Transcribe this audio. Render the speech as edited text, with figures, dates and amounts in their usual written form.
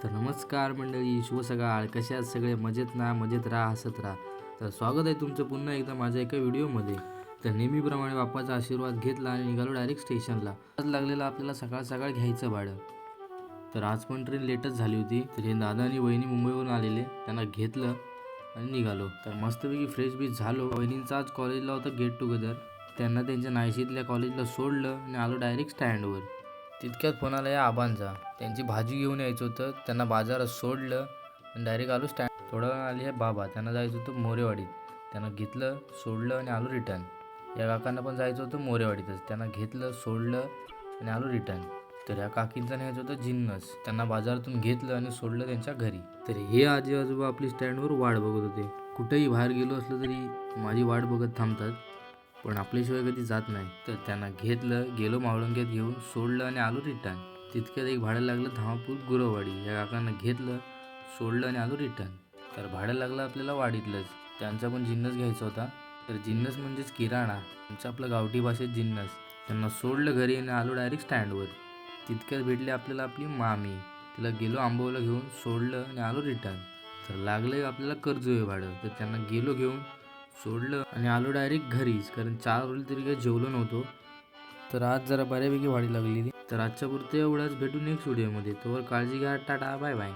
तर नमस्कार मंडळी, शुभ सकाळ. कशा आहात सगळे? मजेत ना? मजेत राहा, हसत राहा. तर स्वागत आहे तुमचं पुन्हा एकदा माझ्या एका व्हिडिओमध्ये. तर नेहमीप्रमाणे बाप्पाचा आशीर्वाद घेतला आणि निघालो डायरेक्ट स्टेशनला. आज लागलेलं आपल्याला सकाळ सकाळ घ्यायचं भाडं. तर आज पण ट्रेन लेटच झाली होती. तर हे दादा आणि वहिनी मुंबईवरून आलेले, त्यांना घेतलं आणि निघालो. तर मस्तपैकी फ्रेश बीच झालो. वहिनींचा आज कॉलेजला होता गेट टुगेदर. त्यांना त्यांच्या नाशिकल्या कॉलेजला सोडलं आणि आलो डायरेक्ट स्टँडवर. तितक्यात फोन आला या आबांचा. त्यांची भाजी घेऊन यायचं होतं, त्यांना बाजारात सोडलं आणि डायरेक्ट आलो स्टँड. थोडा वेळ आली आहे बाबा, त्यांना जायचं होतं मोरेवाडीत. त्यांना घेतलं, सोडलं आणि आलो रिटर्न. या काकांना पण जायचं होतं मोरेवाडीतच. त्यांना घेतलं, सोडलं आणि आलो रिटर्न. तर या काकींचं न्यायचं होतं जिन्नस. त्यांना बाजारातून घेतलं आणि सोडलं त्यांच्या घरी. तर हे आजी आजोबा आपली स्टँडवर वाट बघत होते. कुठेही बाहेर गेलो असलं तरी माझी वाट बघत थांबतात, पण आपल्याशिवाय कधी जात नाही. तर त्यांना घेतलं, गेलो मावळंग्यात घेऊन, सोडलं आणि आलो रिटर्न. तितक्यात एक भाडं लागलं धामापूर गुरववाडी. या काकांना घेतलं, सोडलं आणि आलो रिटर्न. तर भाडं लागलं आपल्याला वाडीतलंच. त्यांचा पण जिन्नस घ्यायचा होता. तर जिन्नस म्हणजेच किराणा, आमच्या आपल्या गावठी भाषेत जिन्नस. त्यांना सोडलं घरी आणि आलो डायरेक्ट स्टँडवर. तितक्यात भेटली आपल्याला आपली मामी. तिला गेलो आंबवला घेऊन, सोडलं आणि आलो रिटर्न. तर लागलं आपल्याला कर्जवे भाडं. तर त्यांना गेलो घेऊन, सोडलं आणि आलो डायरेक्ट घरीच, कारण 4 रोज तरी काही जेवलो नव्हतो. तर आज जरा बऱ्यापैकी वाढी लागलेली. तर आजच्या पुरते एवढंच. भेटू नेक्स्ट व्हिडिओमध्ये. तोवर काळजी घ्या. Tata, bye bye.